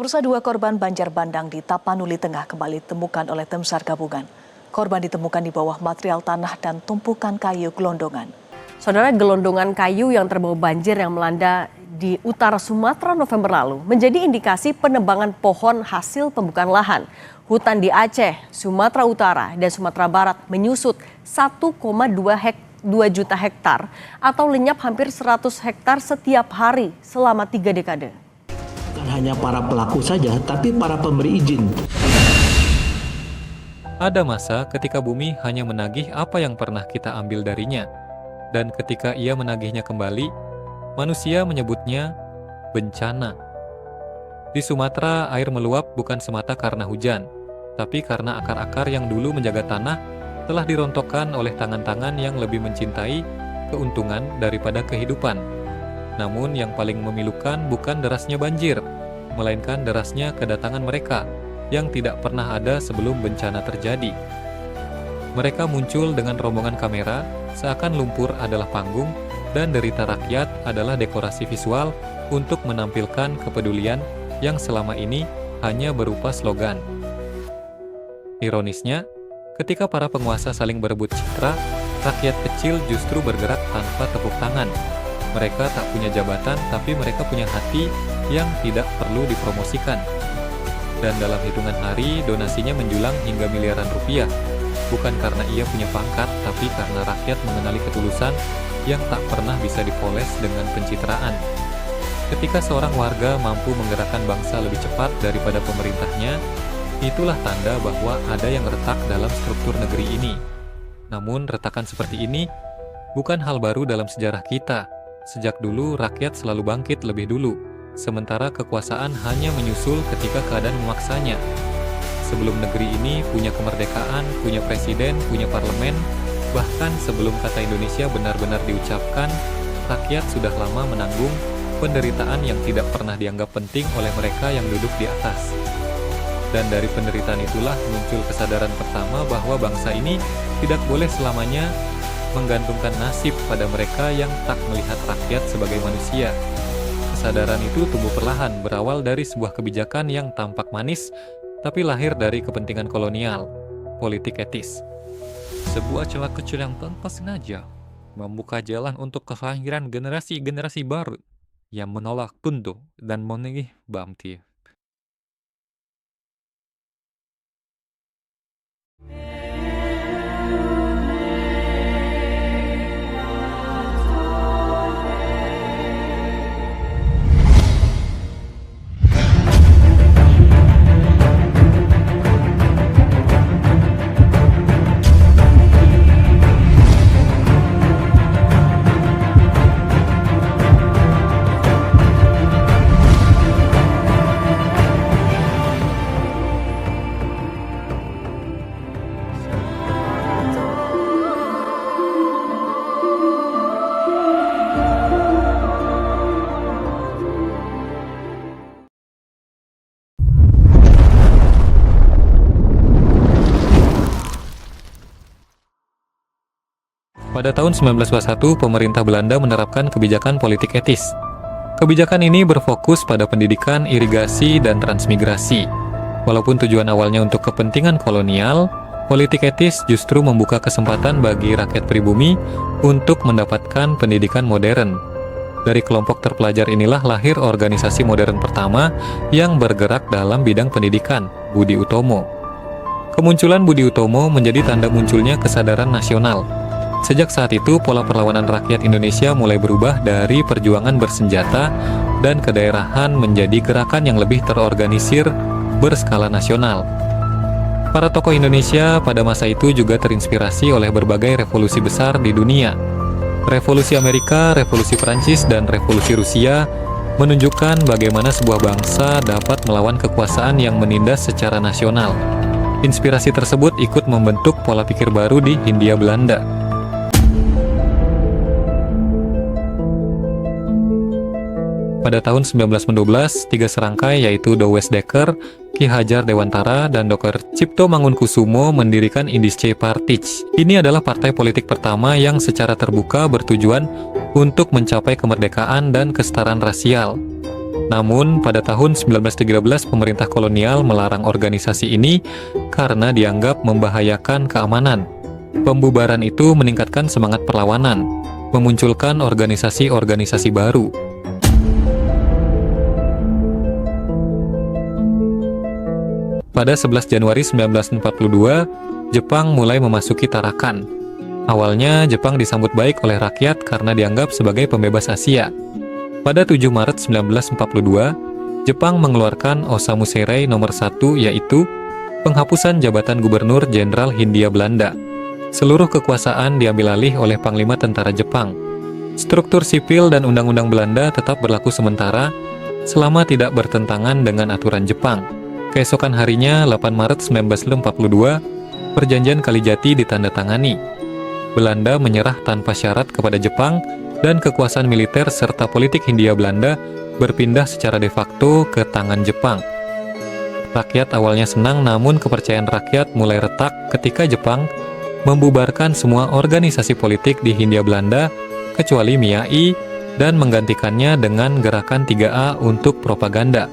Pemirsa, dua korban banjir bandang di Tapanuli Tengah kembali ditemukan oleh tim SAR gabungan. Korban ditemukan di bawah material tanah dan tumpukan kayu gelondongan. Saudara, gelondongan kayu yang terbawa banjir yang melanda di utara Sumatera November lalu menjadi indikasi penebangan pohon hasil pembukaan lahan. Hutan di Aceh, Sumatera Utara, dan Sumatera Barat menyusut 1,2 juta hektar atau lenyap hampir 100 hektar setiap hari selama 3 dekade. Bukan hanya para pelaku saja, tapi para pemberi izin. Ada masa ketika bumi hanya menagih apa yang pernah kita ambil darinya. Dan ketika ia menagihnya kembali, manusia menyebutnya bencana. Di Sumatera, air meluap bukan semata karena hujan, tapi karena akar-akar yang dulu menjaga tanah telah dirontokkan oleh tangan-tangan yang lebih mencintai keuntungan daripada kehidupan. Namun yang paling memilukan bukan derasnya banjir, melainkan derasnya kedatangan mereka yang tidak pernah ada sebelum bencana terjadi. Mereka muncul dengan rombongan kamera, seakan lumpur adalah panggung dan derita rakyat adalah dekorasi visual untuk menampilkan kepedulian yang selama ini hanya berupa slogan. Ironisnya, ketika para penguasa saling berebut citra, rakyat kecil justru bergerak tanpa tepuk tangan. Mereka tak punya jabatan, tapi mereka punya hati yang tidak perlu dipromosikan. Dan dalam hitungan hari, donasinya menjulang hingga miliaran rupiah. Bukan karena ia punya pangkat, tapi karena rakyat mengenali ketulusan yang tak pernah bisa dipoles dengan pencitraan. Ketika seorang warga mampu menggerakkan bangsa lebih cepat daripada pemerintahnya, itulah tanda bahwa ada yang retak dalam struktur negeri ini. Namun, retakan seperti ini bukan hal baru dalam sejarah kita. Sejak dulu, rakyat selalu bangkit lebih dulu, sementara kekuasaan hanya menyusul ketika keadaan memaksanya. Sebelum negeri ini punya kemerdekaan, punya presiden, punya parlemen, bahkan sebelum kata Indonesia benar-benar diucapkan, rakyat sudah lama menanggung penderitaan yang tidak pernah dianggap penting oleh mereka yang duduk di atas. Dan dari penderitaan itulah muncul kesadaran pertama bahwa bangsa ini tidak boleh selamanya menggantungkan nasib pada mereka yang tak melihat rakyat sebagai manusia. Kesadaran itu tumbuh perlahan, berawal dari sebuah kebijakan yang tampak manis, tapi lahir dari kepentingan kolonial, politik etis. Sebuah celah kecil yang tanpa sengaja membuka jalan untuk kelahiran generasi-generasi baru yang menolak tunduk dan memilih Bamti. Pada tahun 1921, pemerintah Belanda menerapkan kebijakan politik etis. Kebijakan ini berfokus pada pendidikan, irigasi, dan transmigrasi. Walaupun tujuan awalnya untuk kepentingan kolonial, politik etis justru membuka kesempatan bagi rakyat pribumi untuk mendapatkan pendidikan modern. Dari kelompok terpelajar inilah lahir organisasi modern pertama yang bergerak dalam bidang pendidikan, Budi Utomo. Kemunculan Budi Utomo menjadi tanda munculnya kesadaran nasional. Sejak saat itu, pola perlawanan rakyat Indonesia mulai berubah dari perjuangan bersenjata dan kedaerahan menjadi gerakan yang lebih terorganisir berskala nasional. Para tokoh Indonesia pada masa itu juga terinspirasi oleh berbagai revolusi besar di dunia. Revolusi Amerika, Revolusi Prancis, dan Revolusi Rusia menunjukkan bagaimana sebuah bangsa dapat melawan kekuasaan yang menindas secara nasional. Inspirasi tersebut ikut membentuk pola pikir baru di Hindia Belanda. Pada tahun 1912, 3 serangkai yaitu Douwes Dekker, Ki Hajar Dewantara, dan Dr. Cipto Mangunkusumo mendirikan Indische Partij. Ini adalah partai politik pertama yang secara terbuka bertujuan untuk mencapai kemerdekaan dan kesetaraan rasial. Namun, pada tahun 1913 pemerintah kolonial melarang organisasi ini karena dianggap membahayakan keamanan. Pembubaran itu meningkatkan semangat perlawanan, memunculkan organisasi-organisasi baru. Pada 11 Januari 1942, Jepang mulai memasuki Tarakan. Awalnya, Jepang disambut baik oleh rakyat karena dianggap sebagai pembebas Asia. Pada 7 Maret 1942, Jepang mengeluarkan Osamu Seirei nomor 1, yaitu penghapusan jabatan Gubernur Jenderal Hindia Belanda. Seluruh kekuasaan diambil alih oleh Panglima Tentara Jepang. Struktur sipil dan undang-undang Belanda tetap berlaku sementara selama tidak bertentangan dengan aturan Jepang. Keesokan harinya, 8 Maret 1942, Perjanjian Kalijati ditandatangani. Belanda menyerah tanpa syarat kepada Jepang dan kekuasaan militer serta politik Hindia Belanda berpindah secara de facto ke tangan Jepang. Rakyat awalnya senang, namun kepercayaan rakyat mulai retak ketika Jepang membubarkan semua organisasi politik di Hindia Belanda kecuali MIAI dan menggantikannya dengan Gerakan 3A untuk propaganda.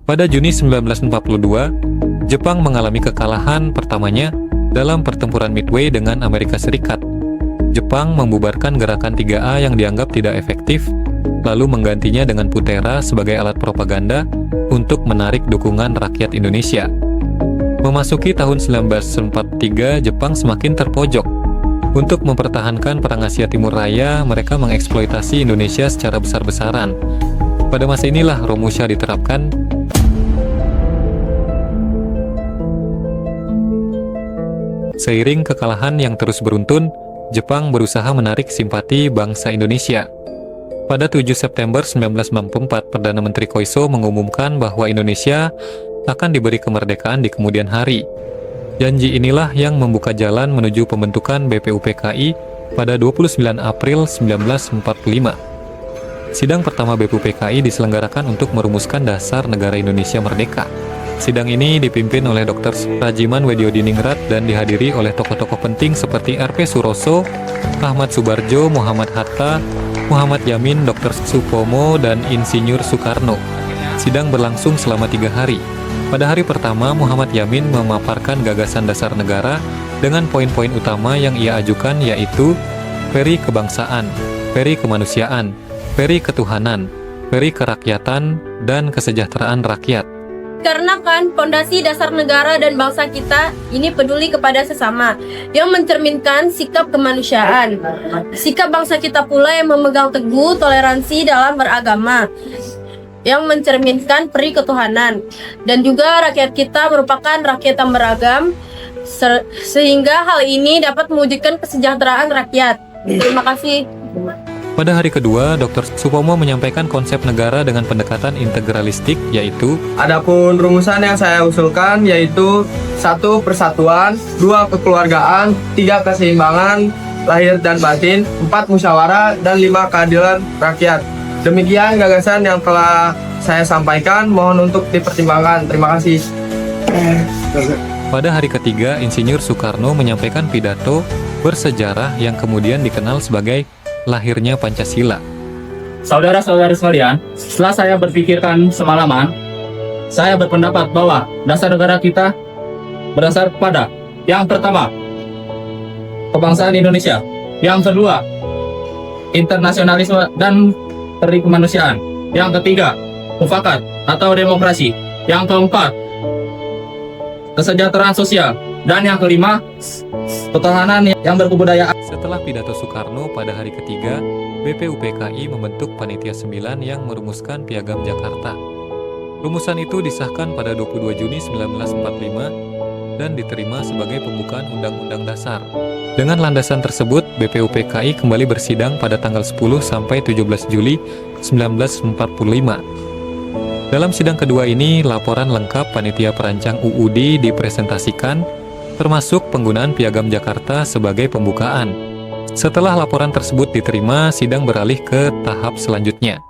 Pada Juni 1942, Jepang mengalami kekalahan pertamanya dalam pertempuran Midway dengan Amerika Serikat. Jepang membubarkan Gerakan 3A yang dianggap tidak efektif, lalu menggantinya dengan Putera sebagai alat propaganda untuk menarik dukungan rakyat Indonesia. Memasuki tahun 1943, Jepang semakin terpojok. Untuk mempertahankan Perang Asia Timur Raya, mereka mengeksploitasi Indonesia secara besar-besaran. Pada masa inilah Romusha diterapkan. Seiring kekalahan yang terus beruntun, Jepang berusaha menarik simpati bangsa Indonesia. Pada 7 September 1944, Perdana Menteri Koiso mengumumkan bahwa Indonesia akan diberi kemerdekaan di kemudian hari. Janji inilah yang membuka jalan menuju pembentukan BPUPKI pada 29 April 1945. Sidang pertama BPUPKI diselenggarakan untuk merumuskan dasar negara Indonesia merdeka. Sidang ini dipimpin oleh Dr. Rajiman Wediodiningrat dan dihadiri oleh tokoh-tokoh penting seperti R.P. Suroso, Ahmad Subarjo, Muhammad Hatta, Muhammad Yamin, Dr. Supomo, dan Insinyur Soekarno. Sidang berlangsung selama 3 hari. Pada hari pertama, Muhammad Yamin memaparkan gagasan dasar negara dengan poin-poin utama yang ia ajukan, yaitu peri kebangsaan, peri kemanusiaan, peri ketuhanan, peri kerakyatan, dan kesejahteraan rakyat. Karena kan fondasi dasar negara dan bangsa kita ini peduli kepada sesama, yang mencerminkan sikap kemanusiaan. Sikap bangsa kita pula yang memegang teguh toleransi dalam beragama, yang mencerminkan peri ketuhanan. Dan juga rakyat kita merupakan rakyat yang beragam, sehingga hal ini dapat mewujudkan kesejahteraan rakyat. Terima kasih. Pada hari kedua, Dr. Supomo menyampaikan konsep negara dengan pendekatan integralistik, yaitu adapun rumusan yang saya usulkan yaitu 1. Persatuan, 2. Kekeluargaan, 3. Keseimbangan lahir dan batin, 4. Musyawarah, dan 5. Keadilan rakyat. Demikian gagasan yang telah saya sampaikan, mohon untuk dipertimbangkan. Terima kasih. Pada hari ketiga, Insinyur Soekarno menyampaikan pidato bersejarah yang kemudian dikenal sebagai lahirnya Pancasila. Saudara-saudara sekalian, setelah saya berpikirkan semalaman, saya berpendapat bahwa dasar negara kita berdasar kepada yang pertama, kebangsaan Indonesia, yang kedua, internasionalisme dan peri kemanusiaan, yang ketiga, mufakat atau demokrasi, yang keempat, kesejahteraan sosial, dan yang kelima, ketahanan yang berkebudayaan. Setelah pidato Soekarno pada hari ketiga, BPUPKI membentuk Panitia 9 yang merumuskan Piagam Jakarta. Rumusan itu disahkan pada 22 Juni 1945 dan diterima sebagai pembukaan Undang-Undang Dasar. Dengan landasan tersebut, BPUPKI kembali bersidang pada tanggal 10 sampai 17 Juli 1945. Dalam sidang kedua ini, laporan lengkap Panitia Perancang UUD dipresentasikan, termasuk penggunaan Piagam Jakarta sebagai pembukaan. Setelah laporan tersebut diterima, sidang beralih ke tahap selanjutnya,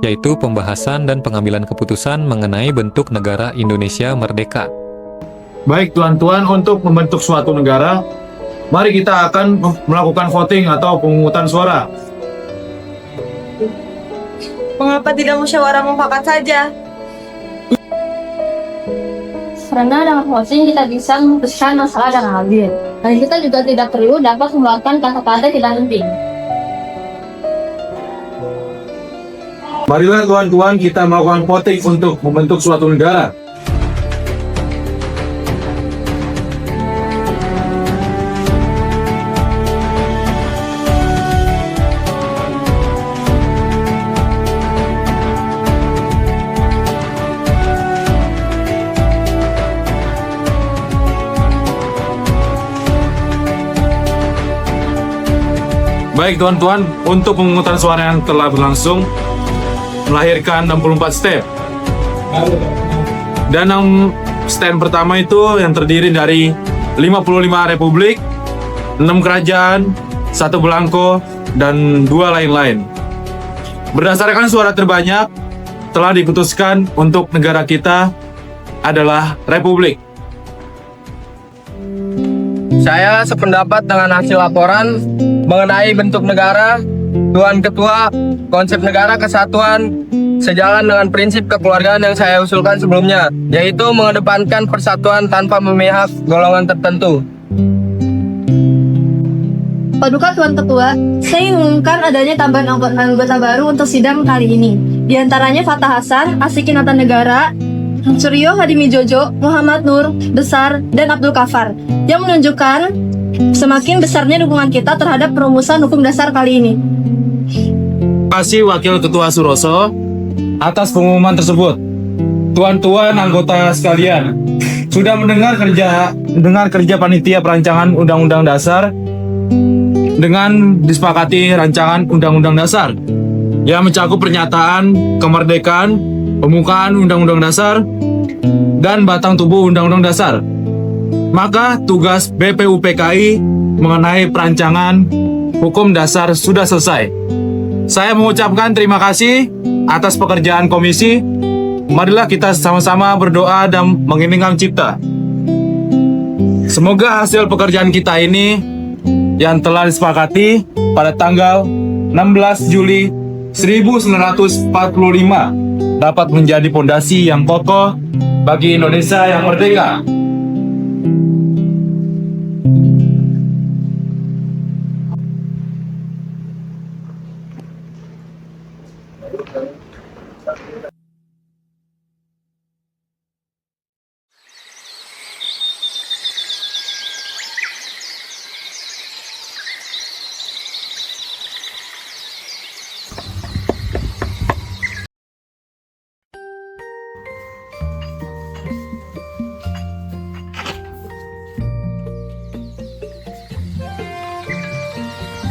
yaitu pembahasan dan pengambilan keputusan mengenai bentuk negara Indonesia merdeka. Baik tuan-tuan, untuk membentuk suatu negara, Mari kita akan melakukan voting atau pemungutan suara. Mengapa tidak musyawarah mufakat saja? Karena dengan voting kita bisa memutuskan masalah dengan adil. Dan kita juga tidak perlu dapat mengeluarkan kata-kata tidak penting. Marilah tuan-tuan kita melakukan voting untuk membentuk suatu negara. Baik tuan-tuan, untuk pemungutan suara yang telah berlangsung melahirkan 64 step. Dan step pertama itu yang terdiri dari 55 republik, 6 kerajaan, 1 belangko, dan 2 lain-lain. Berdasarkan suara terbanyak, telah diputuskan untuk negara kita adalah republik. Saya sependapat dengan hasil laporan mengenai bentuk negara. Tuan Ketua, konsep negara kesatuan sejalan dengan prinsip kekeluargaan yang saya usulkan sebelumnya, yaitu mengedepankan persatuan tanpa memihak golongan tertentu. Paduka Tuan Ketua, saya mengumumkan adanya tambahan anggota baru untuk sidang kali ini. Di antaranya Fatah Hasan, Asikin Negara, Suryo Hadimi Jojo, Muhammad Nur, Besar, dan Abdul Kafar, yang menunjukkan semakin besarnya dukungan kita terhadap perumusan hukum dasar kali ini. Terima kasih Wakil Ketua Suroso atas pengumuman tersebut. Tuan-tuan anggota sekalian, sudah mendengar kerja panitia perancangan Undang-Undang Dasar dengan disepakati rancangan Undang-Undang Dasar yang mencakup pernyataan kemerdekaan, pembukaan Undang-Undang Dasar, dan batang tubuh Undang-Undang Dasar. Maka tugas BPUPKI mengenai perancangan hukum dasar sudah selesai. Saya mengucapkan terima kasih atas pekerjaan komisi. Marilah kita sama-sama berdoa dan menginginkan cipta. Semoga hasil pekerjaan kita ini yang telah disepakati pada tanggal 16 Juli 1945 dapat menjadi fondasi yang kokoh bagi Indonesia yang merdeka.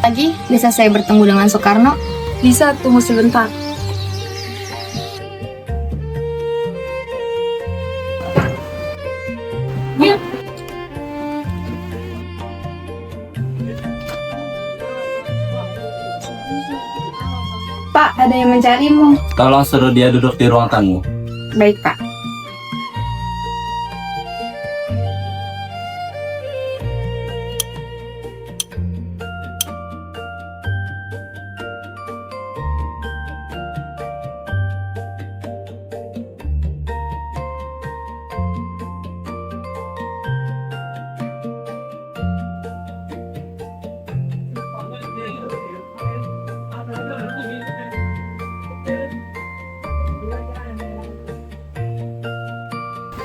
Lagi, bisa saya bertemu dengan Soekarno? Bisa, tunggu sebentar. Pak, ada yang mencarimu. Tolong suruh dia duduk di ruang tamu. Baik, Pak.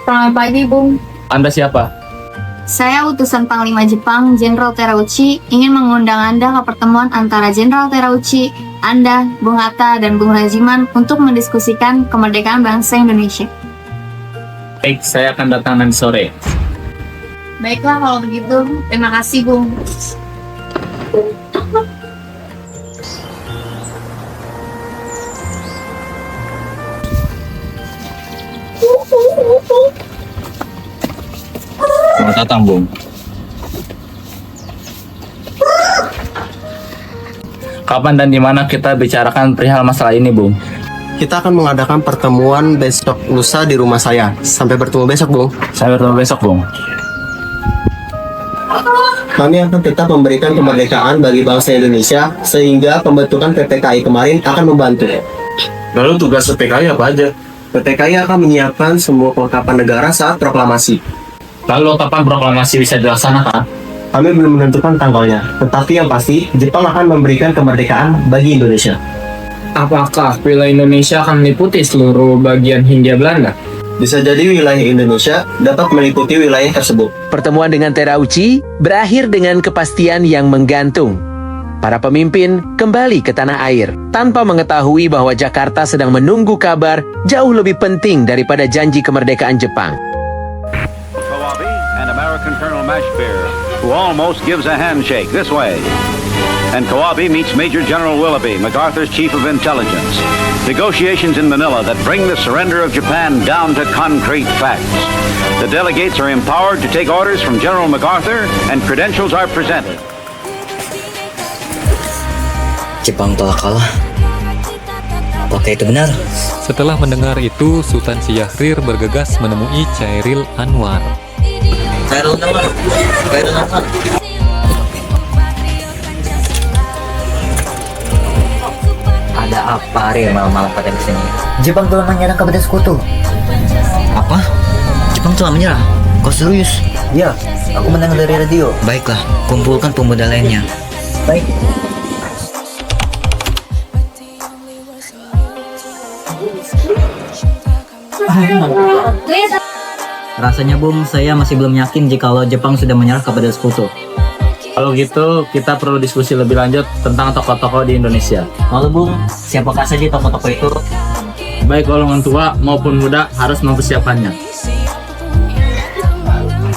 Selamat pagi, Bung. Anda siapa? Saya utusan Panglima Jepang, Jenderal Terauchi, ingin mengundang Anda ke pertemuan antara Jenderal Terauchi, Anda, Bung Hatta, dan Bung Rajiman untuk mendiskusikan kemerdekaan bangsa Indonesia. Baik, saya akan datang nanti sore. Baiklah kalau begitu. Terima kasih, Bung. Selamat datang, Bung. Kapan dan di mana kita bicarakan perihal masalah ini, Bung? Kita akan mengadakan pertemuan besok lusa di rumah saya. Sampai bertemu besok, Bung. Sampai bertemu besok, Bung. Kami akan tetap memberikan kemerdekaan bagi bangsa Indonesia sehingga pembentukan PPKI kemarin akan membantu. Lalu tugas PPKI apa aja? PPKI akan menyiapkan semua kelengkapan negara saat proklamasi. Lalu kapan proklamasi bisa dilaksanakan? Kami belum menentukan tanggalnya, tetapi yang pasti Jepang akan memberikan kemerdekaan bagi Indonesia. Apakah wilayah Indonesia akan meliputi seluruh bagian Hindia Belanda? Bisa jadi wilayah Indonesia dapat meliputi wilayah tersebut. Pertemuan dengan Terauchi berakhir dengan kepastian yang menggantung. Para pemimpin kembali ke tanah air tanpa mengetahui bahwa Jakarta sedang menunggu kabar jauh lebih penting daripada janji kemerdekaan Jepang. Kawabe and American Colonel Mashbear, who almost gives a handshake this way. And Kawabe meets Major General Willoughby, MacArthur's Chief of Intelligence. Negotiations in Manila that bring the surrender of Japan down to concrete facts. The delegates are empowered to take orders from General MacArthur and credentials are presented. Jepang telah kalah. Apakah itu benar? Setelah mendengar itu, Sultan Syahrir bergegas menemui Chairil Anwar. Chairil Anwar. Ada apa hari malam-malam pada di sini? Jepang telah menyerang kepada sekutu. Apa? Jepang telah menyerah? Kau serius? Ya, aku mendengar dari radio. Baiklah, kumpulkan pemuda lainnya. Baik. Rasanya Bung, saya masih belum yakin jikalau Jepang sudah menyerah kepada sekutu. Kalau gitu, kita perlu diskusi lebih lanjut tentang tokoh-tokoh di Indonesia. Lalu Bung, siapakah saja tokoh-tokoh itu? Baik golongan tua maupun muda harus mempersiapkannya.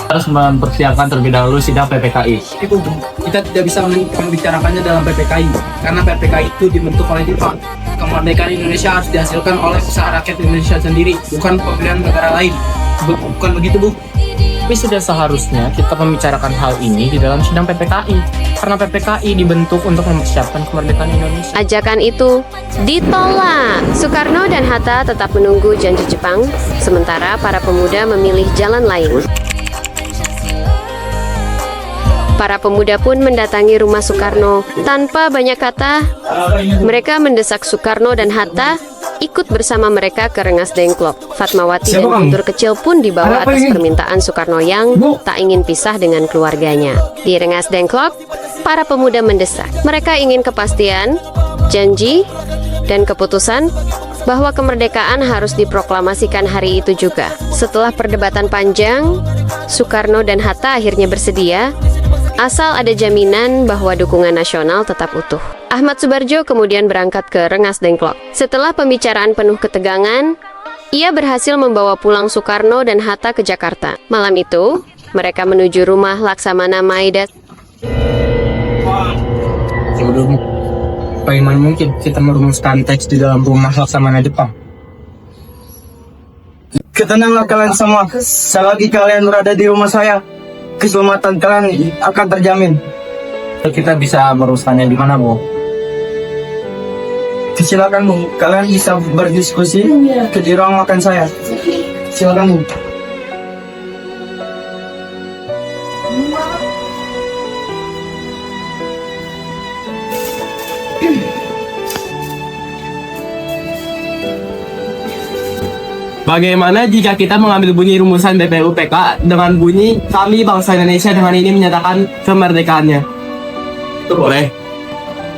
Harus mempersiapkan terlebih dahulu sidang PPKI. Itu kita tidak bisa membicarakannya dalam PPKI karena PPKI itu dibentuk oleh Jepang. Kemerdekaan Indonesia harus dihasilkan oleh usaha rakyat Indonesia sendiri, bukan pembelian negara lain. Bukan begitu, Bu? Tapi sudah seharusnya kita membicarakan hal ini di dalam sidang PPKI, karena PPKI dibentuk untuk mempersiapkan kemerdekaan Indonesia. Ajakan itu ditolak. Soekarno dan Hatta tetap menunggu janji Jepang, sementara para pemuda memilih jalan lain. Para pemuda pun mendatangi rumah Soekarno. Tanpa banyak kata, mereka mendesak Soekarno dan Hatta ikut bersama mereka ke Rengas Dengklok. Fatmawati dan Guntur Kecil pun dibawa atas permintaan Soekarno yang tak ingin pisah dengan keluarganya. Di Rengas Dengklok, para pemuda mendesak. Mereka ingin kepastian, janji, dan keputusan bahwa kemerdekaan harus diproklamasikan hari itu juga. Setelah perdebatan panjang, Soekarno dan Hatta akhirnya bersedia, asal ada jaminan bahwa dukungan nasional tetap utuh. Ahmad Subarjo kemudian berangkat ke Rengas Dengklok. Setelah pembicaraan penuh ketegangan, ia berhasil membawa pulang Soekarno dan Hatta ke Jakarta. Malam itu, mereka menuju rumah Laksamana Maeda. Bagaimana mungkin kita merumuskan teks di dalam rumah Laksamana Jepang? Ketenanglah kalian semua. Selagi kalian berada di rumah saya, keselamatan kalian akan terjamin. Kita bisa merumuskannya di mana, Bu? Silakan, Bu. Kalian bisa berdiskusi di ruang makan saya. Silakan, Bu. Bagaimana jika kita mengambil bunyi rumusan BPUPK dengan bunyi kami bangsa Indonesia dengan ini menyatakan kemerdekaannya? Boleh.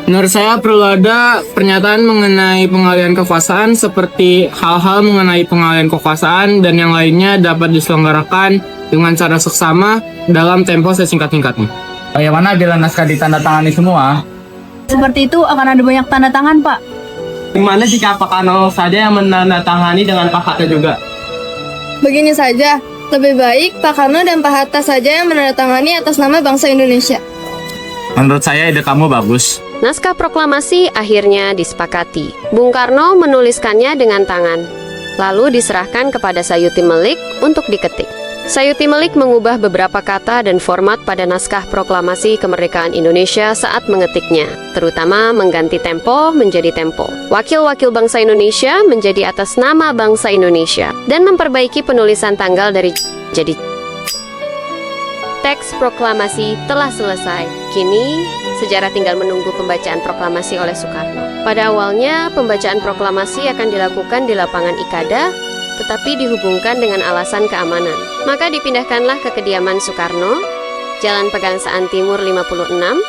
Menurut saya perlu ada pernyataan mengenai pengalihan kekuasaan seperti hal-hal mengenai pengalihan kekuasaan dan yang lainnya dapat diselenggarakan dengan cara seksama dalam tempo sesingkat-singkatnya. Bagaimana bila naskah ditandatangani semua? Seperti itu akan ada banyak tanda tangan, Pak. Gimana jika Pak Kano saja yang menandatangani dengan Pak Hatta juga? Begini saja, lebih baik Pak Karno dan Pak Hatta saja yang menandatangani atas nama bangsa Indonesia. Menurut saya ide kamu bagus. Naskah proklamasi akhirnya disepakati. Bung Karno menuliskannya dengan tangan, lalu diserahkan kepada Sayuti Melik untuk diketik. Sayuti Melik mengubah beberapa kata dan format pada naskah proklamasi kemerdekaan Indonesia saat mengetiknya, terutama mengganti tempo menjadi tempo, wakil-wakil bangsa Indonesia menjadi atas nama bangsa Indonesia, dan memperbaiki penulisan tanggal dari jadi. Teks proklamasi telah selesai. Kini, sejarah tinggal menunggu pembacaan proklamasi oleh Soekarno. Pada awalnya, pembacaan proklamasi akan dilakukan di lapangan Ikada, tetapi dihubungkan dengan alasan keamanan. Maka dipindahkanlah ke kediaman Soekarno, Jalan Pegangsaan Timur 56,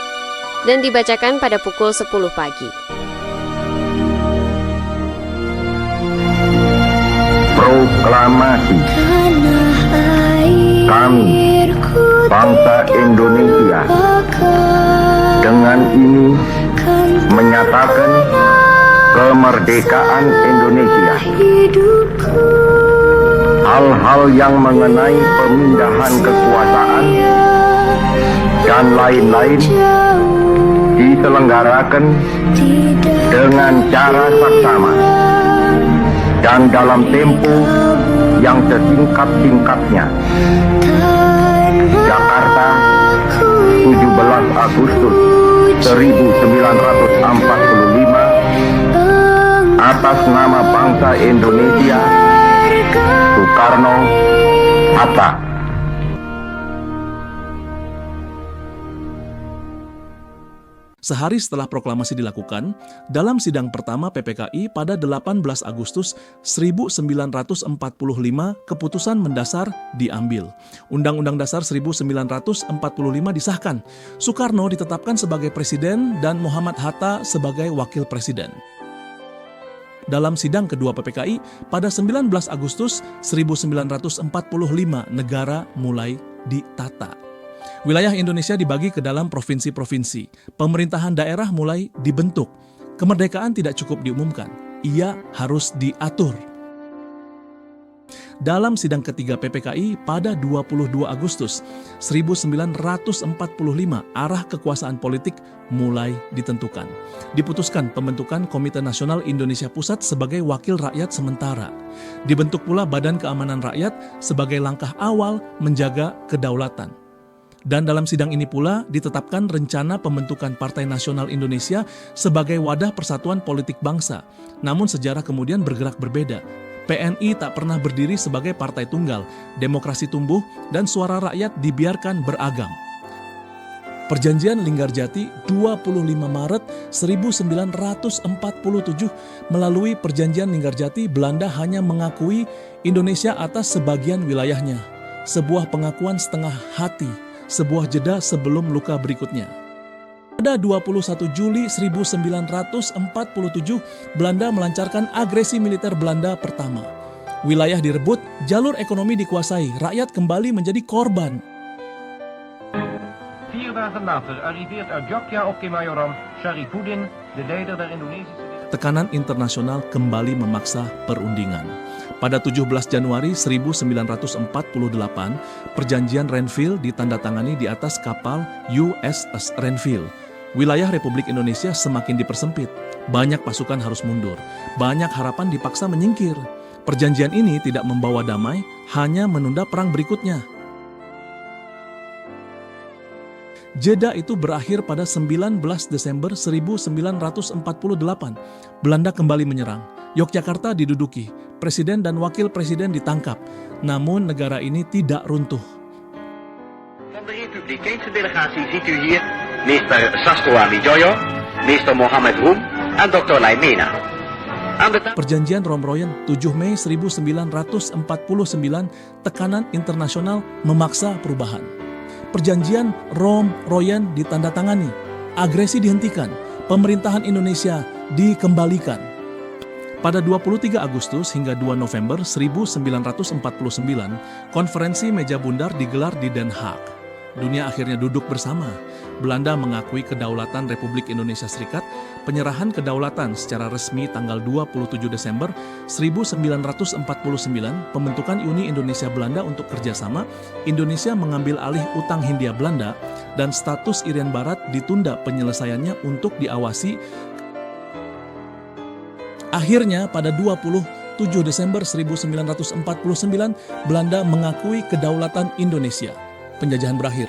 dan dibacakan pada pukul 10 pagi. Proklamasi. Kami, bangsa Indonesia, dengan ini menyatakan kemerdekaan Indonesia. Hal-hal yang mengenai pemindahan kekuasaan dan lain-lain diselenggarakan dengan cara saksama dan dalam tempo yang sesingkat-singkatnya. Jakarta, 17 Agustus 1945, atas nama bangsa Indonesia, Soekarno-Hatta. Sehari setelah proklamasi dilakukan, dalam sidang pertama PPKI pada 18 Agustus 1945, keputusan mendasar diambil. Undang-Undang Dasar 1945 disahkan. Soekarno ditetapkan sebagai presiden dan Muhammad Hatta sebagai wakil presiden. Dalam sidang kedua PPKI pada 19 Agustus 1945, negara mulai ditata. Wilayah Indonesia dibagi ke dalam provinsi-provinsi. Pemerintahan daerah mulai dibentuk. Kemerdekaan tidak cukup diumumkan, ia harus diatur. Dalam sidang ketiga PPKI pada 22 Agustus 1945, arah kekuasaan politik mulai ditentukan. Diputuskan pembentukan Komite Nasional Indonesia Pusat sebagai wakil rakyat sementara. Dibentuk pula Badan Keamanan Rakyat sebagai langkah awal menjaga kedaulatan. Dan dalam sidang ini pula ditetapkan rencana pembentukan Partai Nasional Indonesia sebagai wadah persatuan politik bangsa. Namun sejarah kemudian bergerak berbeda. PNI tak pernah berdiri sebagai partai tunggal, demokrasi tumbuh dan suara rakyat dibiarkan beragam. Perjanjian Linggarjati 25 Maret 1947, melalui Perjanjian Linggarjati Belanda hanya mengakui Indonesia atas sebagian wilayahnya. Sebuah pengakuan setengah hati, sebuah jeda sebelum luka berikutnya. Pada 21 Juli 1947, Belanda melancarkan agresi militer Belanda pertama. Wilayah direbut, jalur ekonomi dikuasai, rakyat kembali menjadi korban. 4 dagen later arriveert uit Jakarta op Kemayoran Syarifuddin, de leider der Indonesische... Tekanan internasional kembali memaksa perundingan. Pada 17 Januari 1948, Perjanjian Renville ditandatangani di atas kapal USS Renville. Wilayah Republik Indonesia semakin dipersempit. Banyak pasukan harus mundur. Banyak harapan dipaksa menyingkir. Perjanjian ini tidak membawa damai, hanya menunda perang berikutnya. Jeda itu berakhir pada 19 Desember 1948. Belanda kembali menyerang. Yogyakarta diduduki. Presiden dan wakil presiden ditangkap. Namun negara ini tidak runtuh. Van de Republikeinse delegatie ziet u hier Mr. Sastoa Wijoyo, Mr. Mohammed Rum, en Dr. Laimena. Perjanjian Romroyen 7 Mei 1949, tekanan internasional memaksa perubahan. Perjanjian Romroyen ditandatangani, agresi dihentikan, pemerintahan Indonesia dikembalikan. Pada 23 Agustus hingga 2 November 1949, konferensi meja bundar digelar di Den Haag. Dunia akhirnya duduk bersama. Belanda mengakui kedaulatan Republik Indonesia Serikat, penyerahan kedaulatan secara resmi tanggal 27 Desember 1949, pembentukan Uni Indonesia Belanda untuk kerjasama, Indonesia mengambil alih utang Hindia Belanda, dan status Irian Barat ditunda penyelesaiannya untuk diawasi. Akhirnya pada 27 Desember 1949, Belanda mengakui kedaulatan Indonesia. Penjajahan berakhir.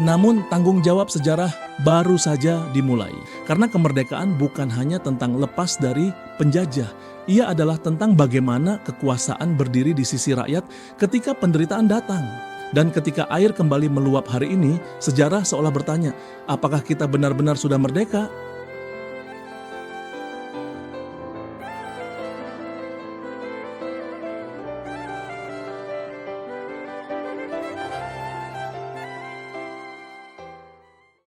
Namun tanggung jawab sejarah baru saja dimulai. Karena kemerdekaan bukan hanya tentang lepas dari penjajah. Ia adalah tentang bagaimana kekuasaan berdiri di sisi rakyat ketika penderitaan datang. Dan ketika air kembali meluap hari ini, sejarah seolah bertanya, apakah kita benar-benar sudah merdeka